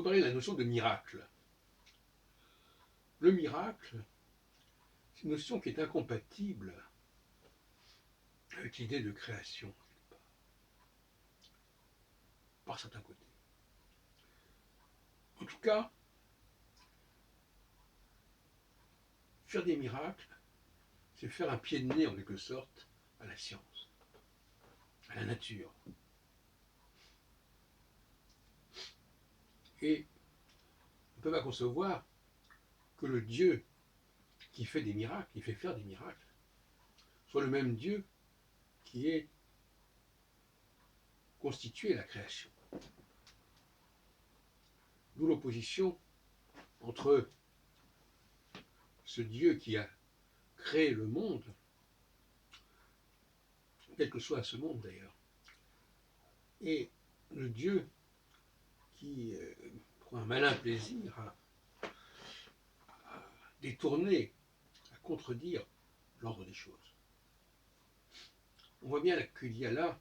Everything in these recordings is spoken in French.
vous parler de la notion de miracle. Le miracle, c'est une notion qui est incompatible avec l'idée de création, par certains côtés. En tout cas, faire des miracles, c'est faire un pied de nez en quelque sorte à la science, à la nature. Et on ne peut pas concevoir que le Dieu qui fait des miracles, qui fait faire des miracles, soit le même Dieu qui ait constitué la création. D'où l'opposition entre ce Dieu qui a créé le monde, quel que soit ce monde d'ailleurs, et le Dieu qui prend un malin plaisir à détourner, à contredire l'ordre des choses. On voit bien qu'il y a là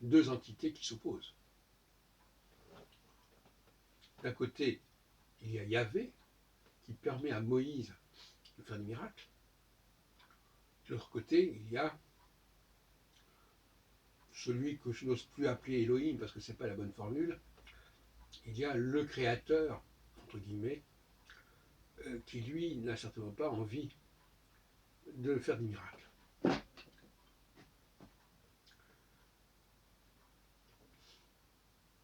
deux entités qui s'opposent. D'un côté, il y a Yahvé qui permet à Moïse de faire des miracles. De l'autre côté, il y a celui que je n'ose plus appeler Elohim parce que ce n'est pas la bonne formule. Il y a le créateur, entre guillemets, qui lui n'a certainement pas envie de faire des miracles.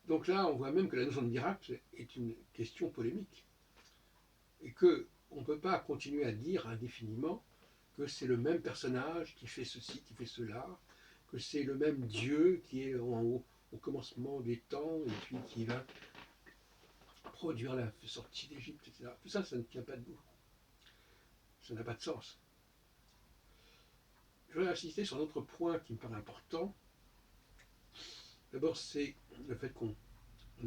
Donc là, on voit même que la notion de miracle est une question polémique. Et qu'on ne peut pas continuer à dire indéfiniment que c'est le même personnage qui fait ceci, qui fait cela, que c'est le même Dieu qui est au commencement des temps et puis qui va produire la sortie d'Égypte, etc. Tout ça, ça ne tient pas debout. Ça n'a pas de sens. Je voudrais insister sur un autre point qui me paraît important. D'abord, c'est le fait qu'on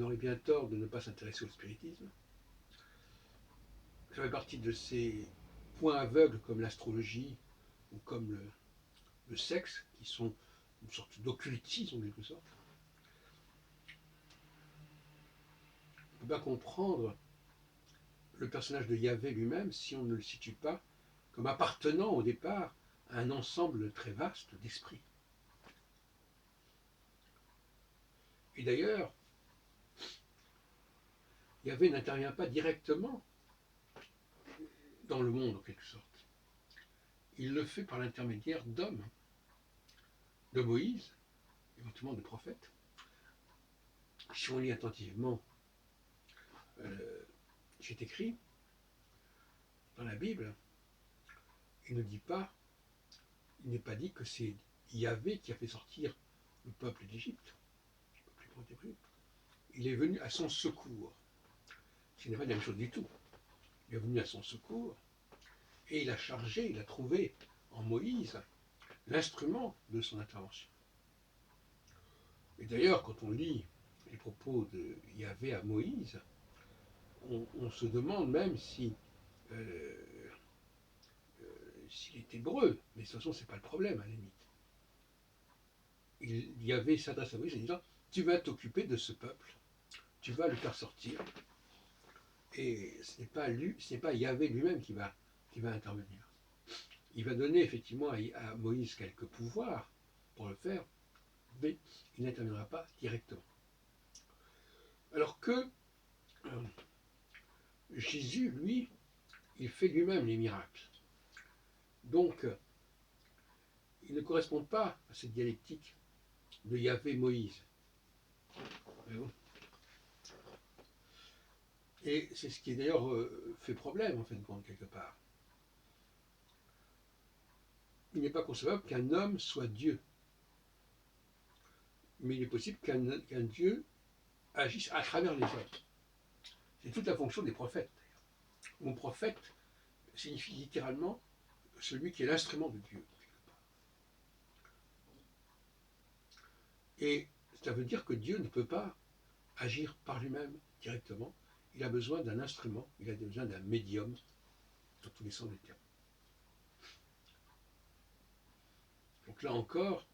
aurait bien tort de ne pas s'intéresser au spiritisme. Ça fait partie de ces points aveugles comme l'astrologie ou comme le sexe, qui sont une sorte d'occultisme en quelque sorte. On ne peut pas comprendre le personnage de Yahvé lui-même si on ne le situe pas comme appartenant au départ à un ensemble très vaste d'esprits. Et d'ailleurs, Yahvé n'intervient pas directement dans le monde en quelque sorte. Il le fait par l'intermédiaire d'hommes, de Moïse, éventuellement de prophètes. Si on lit attentivement ce qui est écrit dans la Bible, il n'est pas dit que c'est Yahvé qui a fait sortir le peuple d'Égypte, le peuple hébreu. Il est venu à son secours. Ce n'est pas la même chose du tout. Il est venu à son secours et il a trouvé en Moïse l'instrument de son intervention. Et d'ailleurs, quand on lit les propos de Yahvé à Moïse, on se demande même si s'il est hébreu, mais de toute façon, ce n'est pas le problème à la limite. Yahvé s'adresse à Moïse en disant, tu vas t'occuper de ce peuple, tu vas le faire sortir, et ce n'est pas Yahvé lui-même qui va intervenir. Il va donner effectivement à Moïse quelques pouvoirs pour le faire, mais il n'interviendra pas directement. Alors que Jésus, lui, il fait lui-même les miracles. Donc, il ne correspond pas à cette dialectique de Yahvé-Moïse. Et c'est ce qui d'ailleurs fait problème, en fait, quelque part. Il n'est pas concevable qu'un homme soit Dieu. Mais il est possible qu'un Dieu agisse à travers les hommes. C'est toute la fonction des prophètes, d'ailleurs. Mon prophète signifie littéralement celui qui est l'instrument de Dieu. Et ça veut dire que Dieu ne peut pas agir par lui-même directement. Il a besoin d'un instrument, il a besoin d'un médium, dans tous les sens du terme. Donc là encore,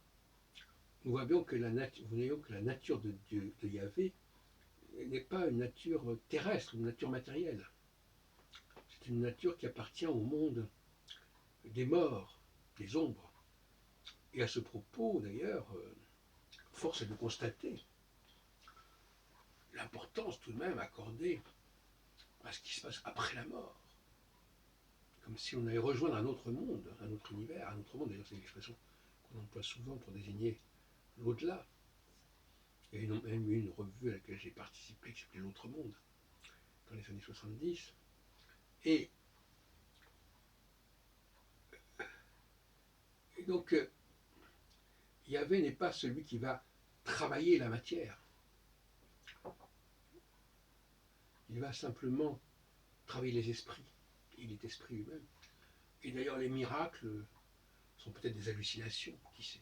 nous voyons que la nature de Dieu, de Yahvé, n'est pas une nature terrestre, une nature matérielle. C'est une nature qui appartient au monde des morts, des ombres. Et à ce propos, d'ailleurs, force est de constater l'importance tout de même accordée à ce qui se passe après la mort. Comme si on allait rejoindre un autre monde, un autre univers, un autre monde. D'ailleurs, c'est une expression qu'on emploie souvent pour désigner l'au-delà. Il y a même eu une revue à laquelle j'ai participé qui s'appelait L'autre monde, dans les années 70. Et donc, Yahvé n'est pas celui qui va travailler la matière. Il va simplement travailler les esprits. Il est esprit lui-même. Et d'ailleurs, les miracles sont peut-être des hallucinations, qui sait.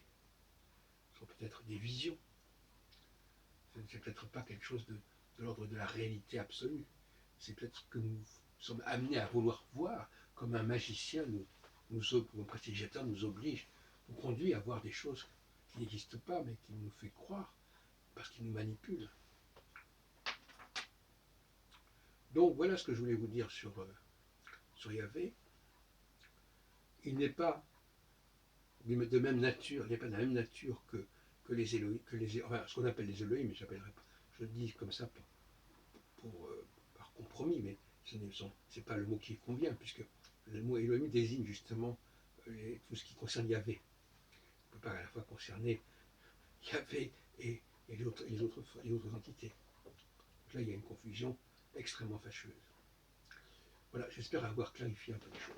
Sont peut-être des visions. C'est peut-être pas quelque chose de l'ordre de la réalité absolue. C'est peut-être ce que nous sommes amenés à vouloir voir, comme un magicien ou un prestigiateur nous oblige, nous conduit à voir des choses qui n'existent pas, mais qui nous fait croire, parce qu'il nous manipule. Donc voilà ce que je voulais vous dire sur Yahvé. Il n'est pas de même nature, il n'est pas de la même nature que les Elohim, enfin, ce qu'on appelle les Elohim, mais je le dis comme ça par compromis, mais ce n'est pas le mot qui convient, puisque le mot Elohim désigne justement tout ce qui concerne Yahvé. On ne peut pas à la fois concerner Yahvé et les autres entités. Donc là, il y a une confusion extrêmement fâcheuse. Voilà, j'espère avoir clarifié un peu les choses.